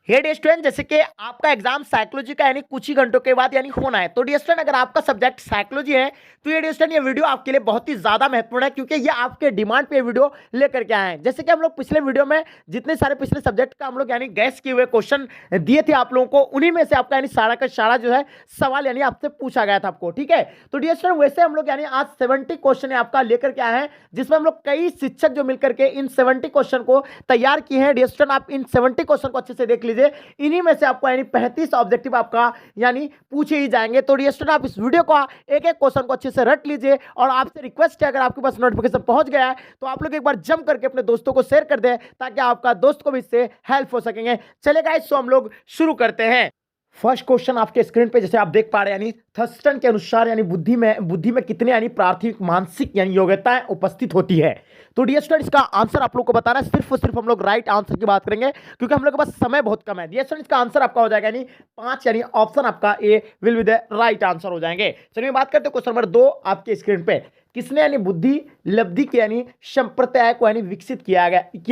हे dear student, जैसे कि आपका एग्जाम साइकोलॉजी का यानी कुछ ही घंटों के बाद यानी होना है। तो डियर स्टूडेंट, अगर आपका सब्जेक्ट साइकोलॉजी है तो ये डियर स्टूडेंट ये वीडियो आपके लिए बहुत ही ज्यादा महत्वपूर्ण है, क्योंकि ये आपके डिमांड पे वीडियो लेकर के आए हैं। जैसे कि हम लोग पिछले वीडियो में जितने सारे पिछले सब्जेक्ट का हम लोग यानी गैस किए हुए क्वेश्चन दिए थे आप लोगों को, उन्हीं में से आपका यानी सारा का सारा जो है सवाल यानी आपसे पूछा गया था आपको। ठीक है, तो डियर स्टूडेंट वैसे हम लोग यानी आज 70 क्वेश्चन आपका लेकर के आए हैं, जिसमें हम लोग कई शिक्षक जो मिलकर के इन 70 क्वेश्चन को तैयार किए हैं। डियर स्टूडेंट, आप इन 70 क्वेश्चन को अच्छे से देख लीजिए। इन्हीं में से आपको यानी 35 ऑब्जेक्टिव आपका यानी पूछे ही जाएंगे। तो डियर स्टूडेंट, आप इस वीडियो को एक एक क्वेश्चन को अच्छे से रट लीजिए, और आपसे रिक्वेस्ट है, अगर आपके पास नोटिफिकेशन पहुंच गया है तो आप लोग एक बार जम करके अपने दोस्तों को शेयर कर दें, ताकि आपका दोस्त को भी इससे हेल्प हो सकेंगे। चलेगा गाइस, तो हम लोग शुरू करते हैं। फर्स्ट क्वेश्चन आपके स्क्रीन पे जैसे आप देख पा रहे हैं, यानी थर्स्टन के अनुसार यानी बुद्धि में कितने यानी प्राथमिक मानसिक यानी योग्यताएं उपस्थित होती है। तो डियर स्टूडेंट, इसका आंसर आप लोग को बताना है। सिर्फ और सिर्फ हम लोग राइट आंसर की बात करेंगे, क्योंकि हम लोग के पास समय बहुत कम है। डियर स्टूडेंट, इसका आंसर आपका हो जाएगा यानी 5, यानी ऑप्शन आपका A will be the right answer हो जाएंगे। चलिए बात करते हैं क्वेश्चन नंबर 2 आपके स्क्रीन पे। किसने यानी बुद्धि लब्धि के यानी संप्रदाय को यानी विकसित किया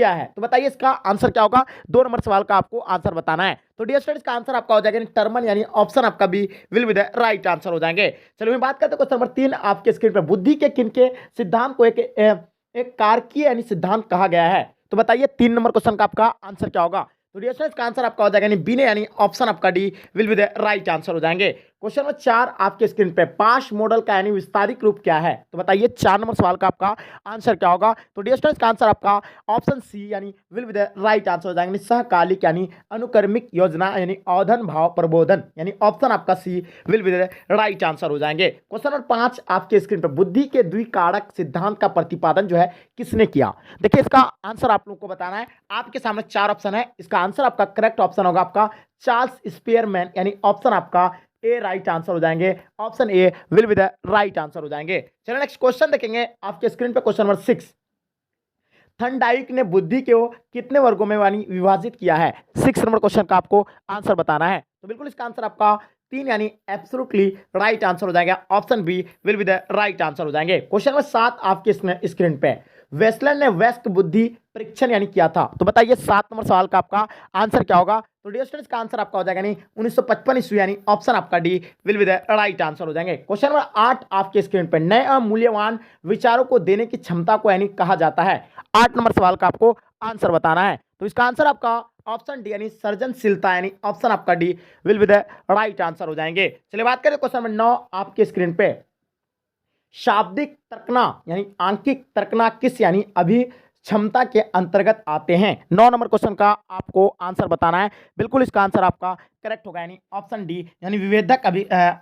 है। तो बताइए इसका आंसर क्या होगा। 2 नंबर सवाल का आपको आंसर बताना है। तो डियर स्टूडेंट्स, का आंसर आपका हो जाएगा टर्मन, यानी ऑप्शन आपका B will be the right answer हो जाएंगे। चलिए बात करते हैं क्वेश्चन नंबर 3 आपके स्क्रीन पर। बुद्धि के किनके सिद्धांत को एक कारकीय यानी सिद्धांत कहा गया है। तो बताइए 3 नंबर क्वेश्चन का आपका आंसर क्या होगा। तो डियर स्टूडेंट्स, का आंसर आपका हो जाएगा यानी बी ने, यानी ऑप्शन आपका D will be the right answer हो जाएंगे। क्वेश्चन नंबर 4 आपके स्क्रीन पे। पाश मॉडल का यानी विस्तारित रूप क्या है। तो बताइए 4 नंबर सवाल का आपका आंसर क्या होगा। तो डियर स्टूडेंट्स, का आंसर आपका ऑप्शन सी यानी will be the right answer हो जाएंगे। सहकालिक यानी अनुक्रमिक योजना यानी औधन भाव प्रबोधन, यानी ऑप्शन आपका C will be the right answer हो जाएंगे। क्वेश्चन नंबर 5 आपके स्क्रीन पर। बुद्धि के द्विकारक सिद्धांत का प्रतिपादन जो है किसने किया। देखिए इसका आंसर आप लोग को बताना है। आपके सामने 4 ऑप्शन है। इसका आंसर आपका करेक्ट ऑप्शन होगा आपका चार्ल्स स्पीयरमैन, यानी ऑप्शन आपका ए राइट आंसर हो जाएंगे। Option A will be the right answer हो जाएंगे। चलिए नेक्स्ट क्वेश्चन देखेंगे आपके स्क्रीन पे। Question number 6। थर्नडाइक ने बुद्धि को कितने वर्गों में यानी विभाजित किया है। 6 नंबर क्वेश्चन का आपको आंसर बताना है। तो बिल्कुल इसका आंसर आपका 3 यानी एब्सोल्युटली राइट आंसर हो जाएगा। Option B will be the right answer हो जाएंगे। क्वेश्चन नंबर 7 आपके स्क्रीन पे। वेस्लर ने व्यस्क बुद्धि परीक्षण यानी किया था। तो बताइए 7 नंबर सवाल का आपका आंसर क्या होगा। तो डियर स्टूडेंट्स, का आंसर आपका हो जाएगा यानी 1955 ईस्वी, यानी ऑप्शन आपका D will be the right answer हो जाएंगे। क्वेश्चन नंबर 8 आपके स्क्रीन पर। नए अमूल्यवान विचारों को देने की क्षमता को यानी कहा जाता है। 8 नंबर सवाल का आपको आंसर बताना है। तो इसका आंसर आपका ऑप्शन डी यानी सृजनशीलता, यानी ऑप्शन आपका D will be the right answer हो जाएंगे। चलिए बात करें क्वेश्चन नंबर 9 आपके स्क्रीन पे। शाब्दिक तर्कना यानी आंकिक तर्कना किस यानी अभी क्षमता के अंतर्गत आते हैं। 9 नंबर क्वेश्चन का आपको आंसर बताना है। बिल्कुल इसका आंसर आपका करेक्ट होगा, यानी ऑप्शन डी यानी विवेधक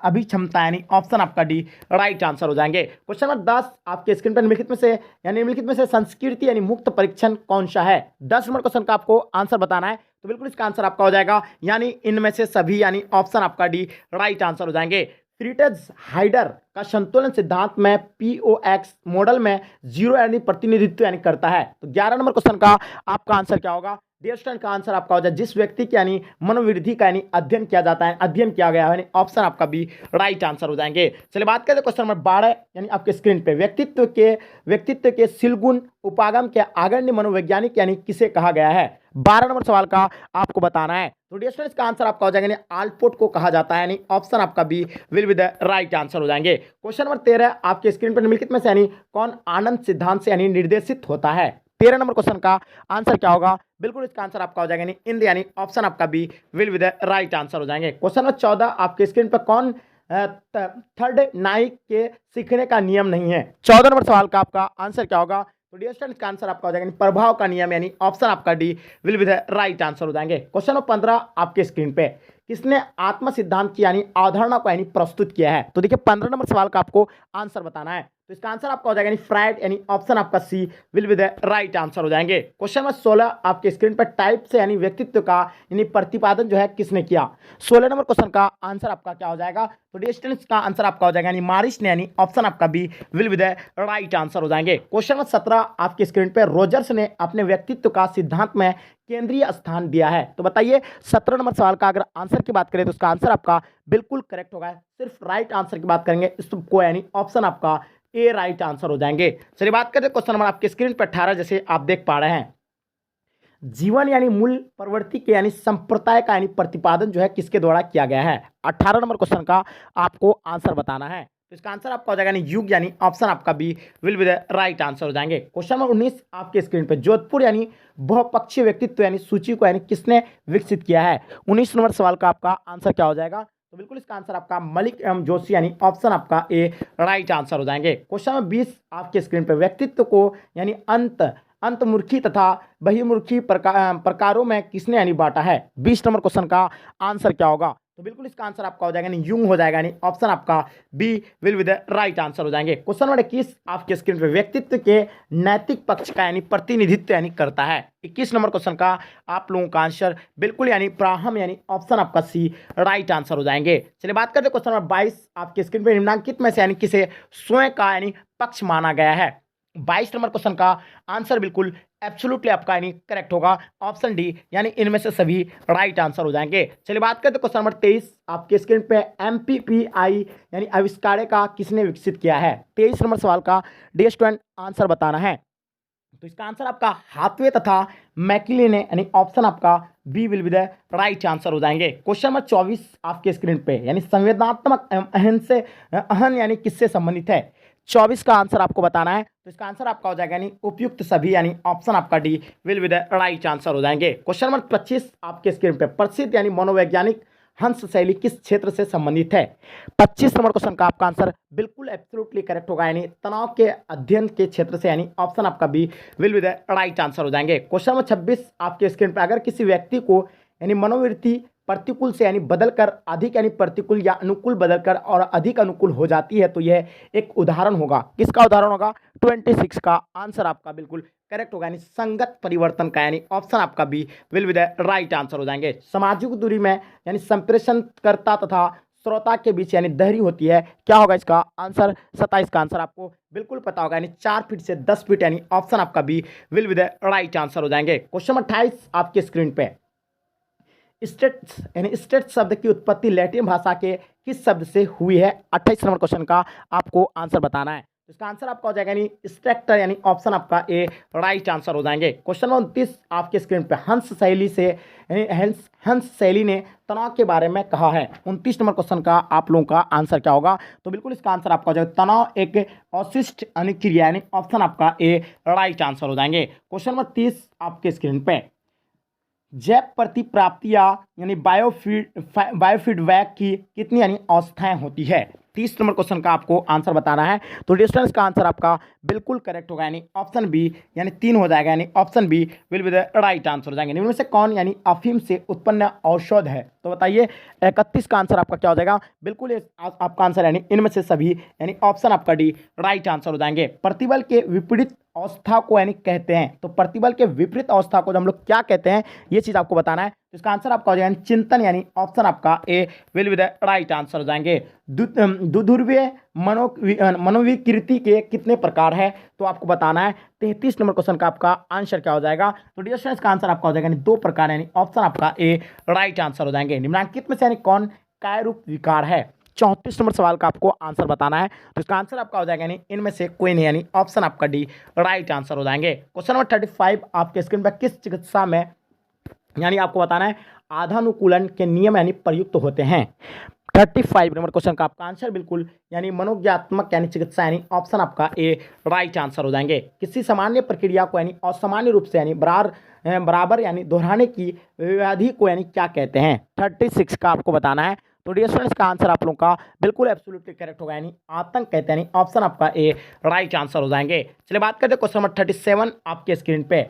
अभिक्षमता, यानी ऑप्शन आपका डी राइट आंसर हो जाएंगे। क्वेश्चन नंबर 10 आपके स्क्रीन पर। निम्नलिखित में से संस्कृति यानी मुक्त परीक्षण कौन सा है। 10 नंबर क्वेश्चन का आपको आंसर बताना है। तो बिल्कुल इसका आंसर आपका हो जाएगा यानी इनमें से सभी, यानी ऑप्शन आपका डी राइट आंसर हो जाएंगे। फ्रीट्ज हाइडर का संतुलन सिद्धांत में पीओएक्स मॉडल में 0 यानी प्रतिनिधित्व यानी करता है। तो 11 नंबर क्वेश्चन का आपका आंसर क्या होगा। डियर स्टूडेंट, का आंसर आपका हो जाए जिस व्यक्ति की यानी मनोवृद्धि का यानी अध्ययन किया जाता है, अध्ययन किया गया है, यानी ऑप्शन आपका बी राइट आंसर हो जाएंगे। चलिए बात करते हैं क्वेश्चन नंबर 12 यानी आपके स्क्रीन पे। व्यक्तित्व के सिलगुण उपागम के अग्रणी मनोवैज्ञानिक यानी किसे कहा गया है। 12 नंबर सवाल का आपको बताना है। तो डियर स्टूडेंट्स, का आंसर आपका हो जाएगा यानी आल्पोर्ट को कहा जाता है, यानी ऑप्शन आपका B will be the right answer हो जाएंगे। क्वेश्चन नंबर 13 आपके स्क्रीन पर। निम्नलिखित में से यानी कौन आनंद सिद्धांत से यानी निर्देशित होता है। 13 नंबर क्वेश्चन का आंसर क्या होगा। बिल्कुल इसका आंसर आपका हो जाएगा यानी इंद्र, यानी ऑप्शन आपका B will be the right answer हो जाएंगे। क्वेश्चन नंबर 14 आपके स्क्रीन पर। कौन थर्ड नाइक के सीखने का नियम नहीं है। 14 नंबर सवाल का आपका आंसर क्या होगा। तो डियर स्टूडेंट्स, का आंसर आपका हो जाएगा प्रभाव का नियम, यानी ऑप्शन आपका D will be the right answer हो जाएंगे। क्वेश्चन नंबर 15 आपके स्क्रीन पे। किसने आत्म सिद्धांत की यानी अवधारणा को यानी प्रस्तुत किया है। तो देखिए 15 नंबर सवाल का आपको आंसर बताना है। तो इसका आंसर आपका हो जाएगा यानी फ्राइड, यानी ऑप्शन आपका C will be the right answer हो जाएंगे। क्वेश्चन नंबर 16 आपके स्क्रीन पर। टाइप से यानी व्यक्तित्व का यानी प्रतिपादन जो है किसने किया। 16 नंबर क्वेश्चन का आंसर आपका क्या हो जाएगा। तो डिस्टेंस का आंसर आपका हो जाएगा यानी मारिस ने, यानी ऑप्शन आपका B will be the right answer हो जाएंगे। क्वेश्चन नंबर 17 आपके स्क्रीन पर। रोजर्स ने अपने व्यक्तित्व का सिद्धांत में केंद्रीय स्थान दिया है। तो बताइए 17 नंबर सवाल का अगर आंसर की बात करें तो उसका आंसर आपका बिल्कुल करेक्ट होगा। सिर्फ राइट आंसर की बात करेंगे इसको, यानी ऑप्शन आपका ए राइट आंसर हो जाएंगे। चलिए बात करते हैं क्वेश्चन नंबर आपके स्क्रीन पर 18 जैसे आप देख पा रहे हैं। जीवन यानी मूल प्रवृत्ति के यानी संप्रदाय का यानी प्रतिपादन जो है किसके द्वारा किया गया है। 18 नंबर क्वेश्चन का आपको आंसर बताना है। तो इसका आंसर आपका हो जाएगा यानी युग यानी ऑप्शन आपका B will be the right answer हो जाएंगे। क्वेश्चन नंबर 19 आपके स्क्रीन पे, जोधपुर यानी बहुपक्षीय व्यक्तित्व यानी सूची को यानी किसने विकसित किया है। 19 नंबर सवाल का आपका आंसर क्या हो जाएगा। तो बिल्कुल इसका आंसर आपका मलिक एम जोशी यानी ऑप्शन आपका ए राइट आंसर हो जाएंगे। क्वेश्चन नंबर 20 आपके स्क्रीन पे, व्यक्तित्व को यानी अंतर्मुखी तथा बहिर्मुखी प्रकारों में किसने यानी बांटा है। 20 नंबर क्वेश्चन का आंसर क्या होगा। तो बिल्कुल इसका आंसर आपका हो जाएगा यानी यूं हो जाएगा यानी ऑप्शन आपका B will be the right answer हो जाएंगे। क्वेश्चन नंबर 21 आपके स्क्रीन पे, व्यक्तित्व के नैतिक पक्ष का यानी प्रतिनिधित्व यानी करता है। 21 नंबर क्वेश्चन का आप लोगों का आंसर बिल्कुल यानी प्राहम यानी ऑप्शन आपका सी राइट आंसर हो जाएंगे। चलिए बात करते हैं क्वेश्चन नंबर 22 आपके स्क्रीन पे, निम्नलिखित में से यानी किसे स्वयं का यानी पक्ष माना गया है। 22 नंबर क्वेश्चन का आंसर बिल्कुल एब्सोल्युटली आपका यानी करेक्ट होगा, ऑप्शन डी यानी इनमें से सभी राइट आंसर हो जाएंगे। चलिए बात करते हैं क्वेश्चन नंबर 23 आपके स्क्रीन पे, एमपीपीआई यानी आविष्कार का किसने विकसित किया है। 23 नंबर सवाल का डी स्टूडेंट आंसर बताना है। तो इसका आंसर आपका हाथवे तथा मैकिले ने यानी ऑप्शन आपका B will be the right answer हो जाएंगे। क्वेश्चन नंबर 24 आपके स्क्रीन पे, यानी संवेदनात्मक अहन यानी किससे संबंधित है। 24 का आंसर आपको बताना है। तो इसका आंसर आपका हो जाएगा यानी उपयुक्त सभी यानी ऑप्शन आपका D will be the right answer हो जाएंगे। क्वेश्चन नंबर 25 आपके स्क्रीन पे, प्रसिद्ध यानी मनोवैज्ञानिक हंस शैली किस क्षेत्र से संबंधित है। 25 नंबर क्वेश्चन का आपका आंसर बिल्कुल एब्सोल्युटली करेक्ट होगा, यानी तनाव के अध्ययन के क्षेत्र से, यानी ऑप्शन आपका B will be the right answer हो जाएंगे। क्वेश्चन नंबर 26 आपके स्क्रीन पे, अगर किसी व्यक्ति को यानी मनोवृत्ति प्रतिकूल से यानी बदलकर अधिक यानी प्रतिकूल या अनुकूल बदलकर और अधिक अनुकूल हो जाती है, तो यह एक उदाहरण होगा। किसका उदाहरण होगा। 26 का आंसर आपका बिल्कुल करेक्ट होगा, यानी संगत परिवर्तन का, यानी ऑप्शन आपका B will be the right answer हो जाएंगे। सामाजिक दूरी में यानी संप्रेषणकर्ता तथा श्रोता के बीच यानी धैर्य होती है, क्या होगा इसका आंसर। 27 का आंसर आपको बिल्कुल पता होगा, यानी 4 फीट से 10 फीट, यानी ऑप्शन आपका B will be the right answer हो जाएंगे। क्वेश्चन 28 आपके स्क्रीन पे, स्टेट्स यानी स्टेट शब्द की उत्पत्ति लैटिन भाषा के किस शब्द से हुई है। 28 नंबर क्वेश्चन का आपको आंसर बताना है। इसका आंसर आपका हो जाएगा यानी स्ट्रक्चर, यानी ऑप्शन आपका ए राइट आंसर हो जाएंगे। क्वेश्चन नंबर 29 आपके स्क्रीन पे, हंस शैली से हंस शैली ने तनाव के बारे में कहा है। 29 नंबर क्वेश्चन का आप लोगों का आंसर क्या होगा। तो बिल्कुल इसका आंसर आपका हो जाएगा तनाव एक अवशिष्ट अनुक्रिया, यानी ऑप्शन आपका ए राइट आंसर हो जाएंगे। क्वेश्चन नंबर 30 आपके स्क्रीन पे, जैव प्रतिप्राप्तियाँ यानी बायोफीडबैक की कितनी यानी अवस्थाएं होती है। 30 नंबर क्वेश्चन का आपको आंसर बताना है। तो डिस्टेंस का आंसर आपका बिल्कुल करेक्ट होगा, यानी ऑप्शन बी यानी 3 हो जाएगा, यानी option B will be the right answer हो जाएंगे। इनमें से कौन यानी अफीम से उत्पन्न औषध है। तो बताइए 31 का आंसर आपका क्या हो जाएगा। बिल्कुल आपका आंसर यानी इनमें से सभी, यानी ऑप्शन आपका डी राइट आंसर हो जाएंगे। प्रतिबल के विपरीत अवस्था को यानी कहते हैं, तो प्रतिबल के विपरीत अवस्था को हम लोग क्या कहते हैं, ये चीज आपको बताना है। तो इसका आंसर आपका हो जाएगा चिंतन, यानी ऑप्शन आपका A will be the right answer हो जाएंगे। दुध्रुवीय मनोविकृति के कितने प्रकार है, तो आपको बताना है। 33 नंबर क्वेश्चन का आपका आंसर क्या हो जाएगा। तो डियर स्टूडेंट्स, इसका आंसर आपका हो जाएगा 2 प्रकार, यानी ऑप्शन आपका ए राइट आंसर हो जाएंगे। निम्नलिखित में से यानी कौन काय रूप विकार है। 34 नंबर सवाल का आपको आंसर बताना है। तो इसका आंसर आपका हो जाएगा यानी इनमें से कोई नहीं, यानी ऑप्शन आपका डी राइट आंसर हो जाएंगे। क्वेश्चन नंबर 35 आपके स्क्रीन पर, किस चिकित्सा में यानी आपको बताना है आधानुकूलन के नियम यानी प्रयुक्त होते हैं। 35 नंबर क्वेश्चन का आपका आंसर बिल्कुल यानी मनोज्ञात्मक यानी चिकित्सा, यानी ऑप्शन आपका ए राइट आंसर हो जाएंगे। किसी सामान्य प्रक्रिया को यानी असामान्य रूप से यानी बराबर यानी दोहराने की व्याधि को यानी क्या कहते हैं। 36 का आपको बताना है। तो डियर स्टूडेंट्स, का आंसर आप लोगों का बिल्कुल एब्सोल्युटली करेक्ट होगा, यानी आतंक कहते हैं, यानी ऑप्शन आपका ए राइट आंसर हो जाएंगे। चलिए बात करते हैं क्वेश्चन नंबर 37 आपके स्क्रीन पे,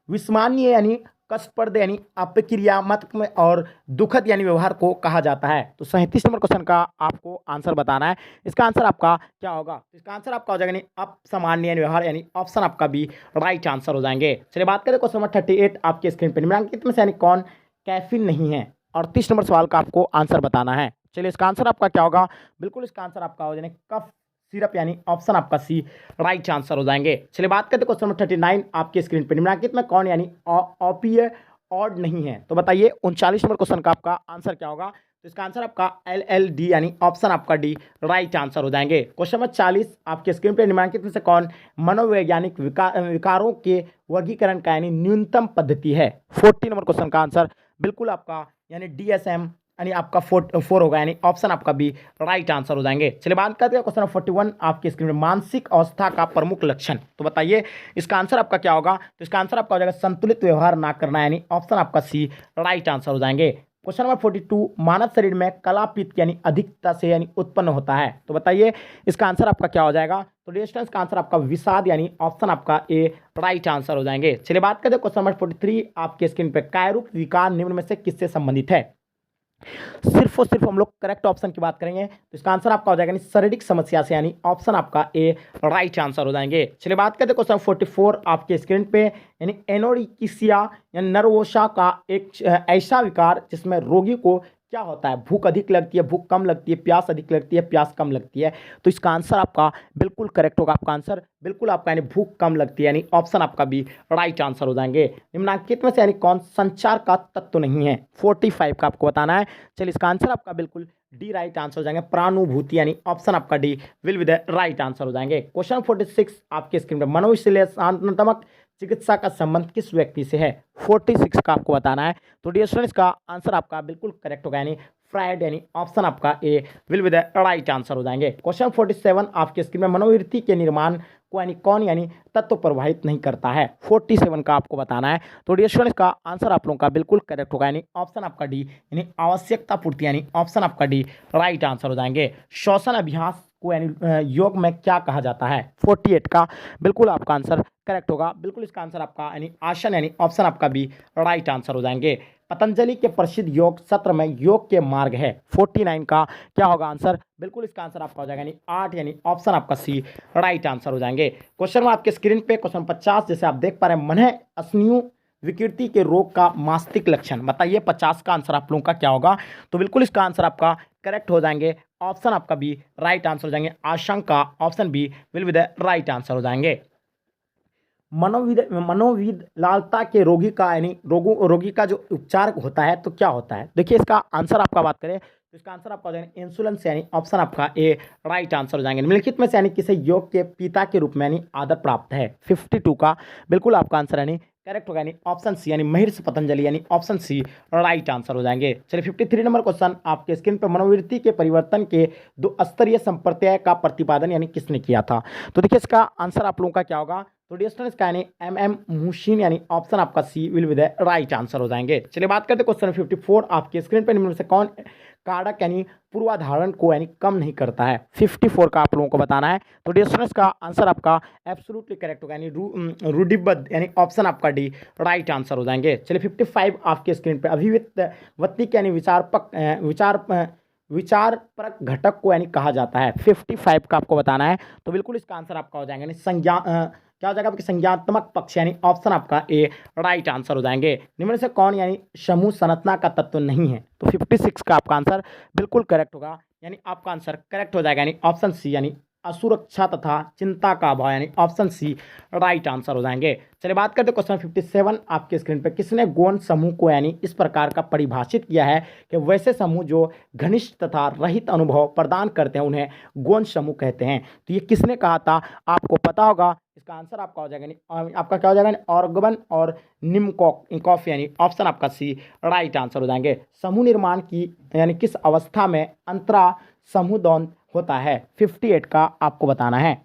विस्मरणीय यानी कष्टप्रद यानी अप्रक्रियात्मक और दुखद यानी व्यवहार को कहा जाता है। तो 37 नंबर क्वेश्चन का आपको आंसर बताना है। इसका आंसर आपका क्या होगा। इसका आंसर आपका हो जाएगा यानी असामान्य यानी व्यवहार, यानी ऑप्शन आपका बी राइट आंसर हो जाएंगे। चलिए बात करें क्वेश्चन नंबर 38 आपके स्क्रीन पर, निम्नलिखित में से यानी कौन कैफीन नहीं है। 38 नंबर सवाल का आपको आंसर बताना है। चलिए इसका आंसर आपका क्या होगा। बिल्कुल इसका आंसर आपका हो जाएगा कफ सिरप, यानी ऑप्शन आपका सी राइट आंसर हो जाएंगे। चलिए बात करते हैं क्वेश्चन नंबर 39 आपके स्क्रीन पर, निम्नलिखित में कौन यानी ऑपिय ऑड नहीं है। तो बताइए 39 नंबर क्वेश्चन का आपका आंसर क्या होगा। तो इसका आंसर आपका LLD यानी ऑप्शन आपका डी राइट आंसर हो जाएंगे। क्वेश्चन नंबर 40 आपके स्क्रीन पे निम्नलिखित में से कौन मनोवैज्ञानिक विकारों के वर्गीकरण का यानी न्यूनतम पद्धति है। 40 नंबर क्वेश्चन का आंसर बिल्कुल आपका यानी DSM यानी आपका 4 होगा यानी ऑप्शन आपका बी राइट आंसर हो जाएंगे। चलिए बात करते हैं क्वेश्चन नंबर 41 आपके स्क्रीन में मानसिक अवस्था का प्रमुख लक्षण। तो बताइए इसका आंसर आपका क्या होगा। तो इसका आंसर आपका हो जाएगा संतुलित व्यवहार ना करना यानी ऑप्शन आपका सी राइट आंसर हो जाएंगे। क्वेश्चन नंबर 42 मानव शरीर में कलापित्त यानी अधिकता से यानी उत्पन्न होता है। तो बताइए इसका आंसर आपका क्या हो जाएगा। तो डिस्टेंस का आंसर आपका विषाद यानी ऑप्शन आपका ए राइट आंसर हो जाएंगे। चलिए बात करते हैं क्वेश्चन नंबर 43 आपके स्क्रीन पे कायरूप विकार निम्न में से किससे संबंधित है। सिर्फ और सिर्फ हम लोग करेक्ट ऑप्शन की बात करेंगे तो इसका आंसर आपका हो जाएगा यानी शारीरिक समस्या से यानी ऑप्शन आपका ए राइट आंसर हो जाएंगे। चलिए बात करते हैं क्वेश्चन 44 आपके स्क्रीन पे यानी एनोरिकिसिया या नर्वोशा का एक ऐसा विकार जिसमें रोगी को क्या होता है, भूख अधिक लगती है, भूख कम लगती है, प्यास अधिक लगती है, प्यास कम लगती है। तो इसका आंसर आपका बिल्कुल करेक्ट होगा। आपका आंसर बिल्कुल आपका यानी भूख कम लगती है यानी ऑप्शन आपका भी राइट आंसर हो जाएंगे। निम्नलिखित में से यानी कौन संचार का तत्व नहीं है। 45 का आपको बताना है। चलिए इसका आंसर आपका बिल्कुल डी राइट आंसर हो जाएंगे। प्रानुभूति यानी ऑप्शन आपका D will be the right answer हो जाएंगे। क्वेश्चन 46 आपके स्क्रीन पर मनोविश्लेषणात्मक चिकित्सा का संबंध किस व्यक्ति से है। 46 का आपको बताना है। तो डियर स्टूडेंट्स इसका आंसर आपका बिल्कुल करेक्ट होगा यानी फ्राइड यानी ऑप्शन आपका A will be the right answer हो जाएंगे। क्वेश्चन 47 आपके स्क्रीन में मनोवृत्ति के निर्माण को यानी कौन यानी तत्व प्रभावित नहीं करता है। 47 का आपको बताना है। तो डियर स्टूडेंट्स इसका आंसर आप लोगों का बिल्कुल करेक्ट होगा यानी ऑप्शन आपका डी यानी आवश्यकता पूर्ति यानी ऑप्शन आपका डी राइट आंसर हो जाएंगे। श्वसन अभ्यास को यानी योग में क्या कहा जाता है। 48 का बिल्कुल आपका आंसर करेक्ट होगा। बिल्कुल इसका आंसर आपका यानी आसन यानी ऑप्शन आपका भी राइट आंसर हो जाएंगे। पतंजलि के प्रसिद्ध योग सत्र में योग के मार्ग है। 49 का क्या होगा आंसर। बिल्कुल इसका आंसर आपका हो जाएगा यानी 8 यानी ऑप्शन आपका सी राइट आंसर हो जाएंगे। क्वेश्चन में आपके स्क्रीन पे क्वेश्चन 50 जैसे आप देख पा रहे हैं मन स्नायु विकृति के रोग का मास्तिक लक्षण। बताइए 50 का आंसर आप लोगों का क्या होगा। तो बिल्कुल इसका आंसर आपका करेक्ट हो जाएंगे। ऑप्शन आपका बी राइट आंसर हो जाएंगे। आशंका option B will be the right answer हो जाएंगे। मनोविद लालता के रोगी का यानी रोगी का जो उपचार होता है तो क्या होता है। देखिए इसका आंसर आपका बात करें तो इसका आंसर आपका हो जाएगा इंसुलेंस यानी ऑप्शन आपका ए राइट आंसर हो जाएंगे। निम्नलिखित में से यानी किसे योग के पिता के रूप में यानी आदर प्राप्त है। 52 का बिल्कुल आपका आंसर यानी करेक्ट होगा यानी ऑप्शन सी यानी महर्षि पतंजलि यानी ऑप्शन सी राइट आंसर हो जाएंगे। चलिए 53 नंबर क्वेश्चन आपके स्क्रीन पर मनोवृत्ति के परिवर्तन के 2 स्तरीय संप्रत्यय का प्रतिपादन यानी किसने किया था। तो देखिए इसका आंसर आप लोगों का क्या होगा। तो डियर स्टूडेंट्स का यानी MM मुशीन यानी ऑप्शन आपका C will be the right answer हो जाएंगे। चलिए बात करते हैं क्वेश्चन 54 आपके स्क्रीन पर निम्न में से कौन कारक यानी पूर्वाधारण को यानी कम नहीं करता है। 54 का आप लोगों को बताना है। तो डियर स्टूडेंट्स का आंसर आपका एब्सोल्युटली करेक्ट होगा यानी रूढ़िबद्ध यानी ऑप्शन आपका डी राइट आंसर हो जाएंगे। चलिए 55 आपके स्क्रीन पे अभिव्यक्ति यानी विचारपरक घटक को यानी कहा जाता है। 55 का आपको बताना है। तो बिल्कुल इसका आंसर आपका हो जाएगा यानी क्या हो जाएगा आपकी संज्ञात्मक पक्ष यानी ऑप्शन आपका ए राइट आंसर हो जाएंगे। निम्न से कौन यानी समूह संरचना का तत्व नहीं है। तो 56 का आपका आंसर बिल्कुल करेक्ट होगा यानी आपका आंसर करेक्ट हो जाएगा यानी ऑप्शन सी यानी असुरक्षा तथा चिंता का अभाव यानी ऑप्शन सी राइट आंसर हो जाएंगे। चलिए बात करते हैं क्वेश्चन 57 आपके स्क्रीन पे किसने गौण समूह को यानी इस प्रकार का परिभाषित किया है कि वैसे समूह जो घनिष्ठ तथा रहित अनुभव प्रदान करते हैं उन्हें गौण समूह कहते हैं। तो ये किसने कहा था आपको पता होगा। इसका आंसर आपका हो जाएगा आपका क्या हो जाएगा ऑर्गन और निम्कोफ यानी ऑप्शन आपका सी राइट आंसर हो जाएंगे। समूह निर्माण की यानी किस अवस्था में अंतरा समूह द्वंद होता है। 58 का आपको बताना है।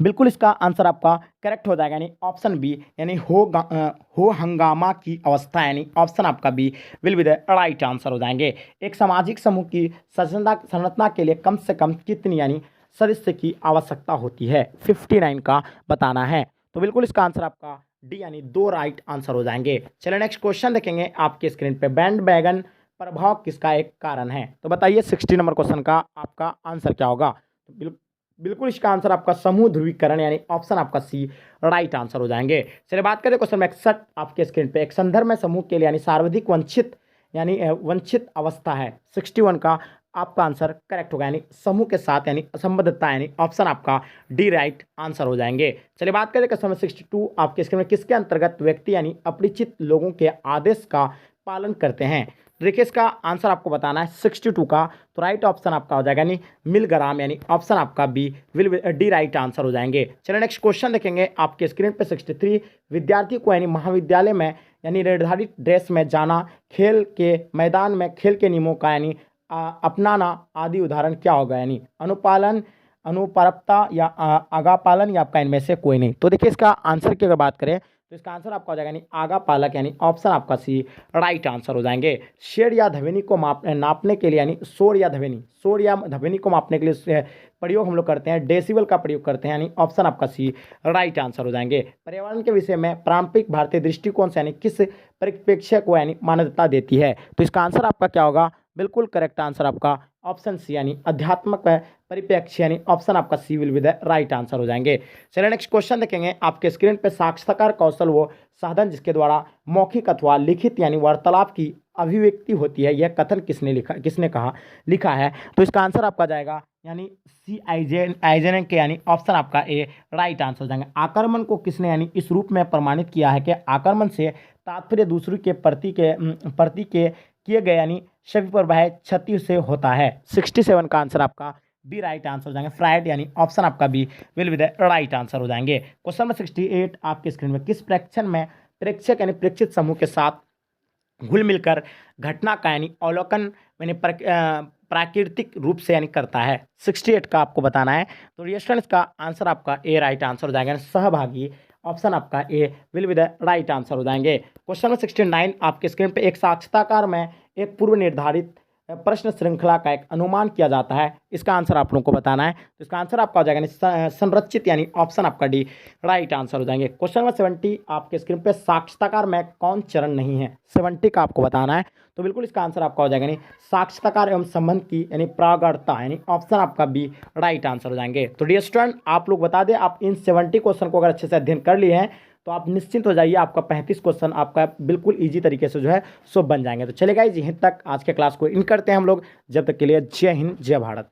बिल्कुल इसका आंसर आपका करेक्ट हो जाएगा यानी ऑप्शन बी यानी हो हंगामा की अवस्था यानी ऑप्शन आपका B will be the right answer हो जाएंगे। एक सामाजिक समूह की संरचना के लिए कम से कम कितनी यानी सदस्य की आवश्यकता होती है। 59 का बताना है। तो बिल्कुल इसका आंसर आपका डी यानी 2 राइट आंसर हो जाएंगे। चलिए नेक्स्ट क्वेश्चन देखेंगे आपके स्क्रीन पे बैंड बैगन प्रभाव किसका एक कारण है। तो बताइए 60 नंबर क्वेश्चन का आपका आंसर क्या होगा। तो बिल्कुल इसका आंसर आपका समूह ध्रुवीकरण यानी ऑप्शन आपका सी राइट आंसर हो जाएंगे। चलिए बात करें क्वेश्चन 61 आपके स्क्रीन पे एक संदर्भ में समूह के लिए यानी सर्वाधिक वंचित अवस्था है। 61 का आपका आंसर करेक्ट होगा यानी समूह के साथ यानी असंबद्धता यानी ऑप्शन आपका डी राइट आंसर हो जाएंगे। चलिए बात करें क्वेश्चन 62 आपके स्क्रीन में किसके अंतर्गत व्यक्ति यानी अपरिचित लोगों के आदेश का पालन करते हैं। देखिए इसका आंसर आपको बताना है 62 का, तो राइट ऑप्शन आपका हो जाएगा यानी मिलग्राम, यानी ऑप्शन आपका बी डी राइट आंसर हो जाएंगे। चलिए नेक्स्ट क्वेश्चन देखेंगे आपके स्क्रीन पे 63, विद्यार्थी को यानी महाविद्यालय में यानी निर्धारित ड्रेस में जाना, खेल के मैदान में खेल के नियमों का यानी अपनाना आदि उदाहरण क्या होगा, यानी अनुपालन, अनुपरपता या आगा पालन या आपका इनमें से कोई नहीं। तो देखिए इसका आंसर की अगर बात करें तो इसका आंसर आपका हो जाएगा यानी आगा पालक, यानी ऑप्शन आपका सी राइट आंसर हो जाएंगे। शेर या ध्वनि को नापने के लिए यानी शोर या ध्वनि को मापने के लिए प्रयोग हम लोग करते हैं, डेसिबल का प्रयोग करते हैं, यानी ऑप्शन आपका सी राइट आंसर हो जाएंगे। पर्यावरण के विषय में पारंपरिक भारतीय दृष्टिकोण से यानी किस परिप्रेक्ष्य को यानी मान्यता देती है, तो इसका आंसर आपका क्या होगा, बिल्कुल करेक्ट आंसर आपका ऑप्शन सी यानी अध्यात्मक परिप्रेक्ष्य, यानी ऑप्शन आपका C will be the right answer हो जाएंगे। चलिए नेक्स्ट क्वेश्चन देखेंगे आपके स्क्रीन पे, साक्षात्कार कौशल वो साधन जिसके द्वारा मौखिक अथवा लिखित यानी वार्तालाप की अभिव्यक्ति होती है, यह कथन किसने लिखा है, तो इसका आंसर आपका जाएगा यानी सी आइजेन के, यानी ऑप्शन आपका ए राइट आंसर हो जाएंगे। आक्रमण को किसने यानी इस रूप में प्रमाणित किया है कि आक्रमण से तात्पर्य दूसरे के प्रति के किए गए यानी शरीर पर वह क्षति से होता है। 67 का आंसर आपका बी राइट आंसर हो जाएंगे, फ्राइड, यानी ऑप्शन आपका B will be the right answer हो जाएंगे। क्वेश्चन नंबर 68 आपके स्क्रीन में, किस प्रेक्षण में प्रेक्षक यानी प्रेक्षित समूह के साथ घुल मिलकर घटना का यानी अवलोकन यानी प्राकृतिक रूप से यानी करता है, 68 का आपको बताना है। तो रिएस्टेंट इसका आंसर आपका ए राइट आंसर हो जाएगा, सहभागी, ऑप्शन आपका A will be the right answer हो जाएंगे। क्वेश्चन नंबर 69 आपके स्क्रीन पे, एक साक्षात्कार में एक पूर्व निर्धारित प्रश्न श्रृंखला का एक अनुमान किया जाता है, इसका आंसर आप लोगों को बताना है, तो इसका आंसर आपका हो जाएगा संरचित, यानी ऑप्शन आपका डी राइट आंसर हो जाएंगे। क्वेश्चन नंबर 70 आपके स्क्रीन पे, साक्षात्कार में कौन चरण नहीं है, 70 का आपको बताना है, तो बिल्कुल इसका आंसर आपका हो जाएगा यानी साक्षात्कार एवं संबंध की यानी प्रागढ़ता, यानी ऑप्शन आपका बी राइट आंसर हो जाएंगे। तो डियर स्टूडेंट आप लोग बता दें, आप इन 70 क्वेश्चन को अगर अच्छे से अध्ययन कर लिए हैं तो आप निश्चिंत हो जाइए, आपका 35 क्वेश्चन आपका बिल्कुल इजी तरीके से जो है सो बन जाएंगे। तो चलेगा जी, यहीं तक आज के क्लास को इन करते हैं हम लोग, जब तक के लिए जय हिंद जय भारत।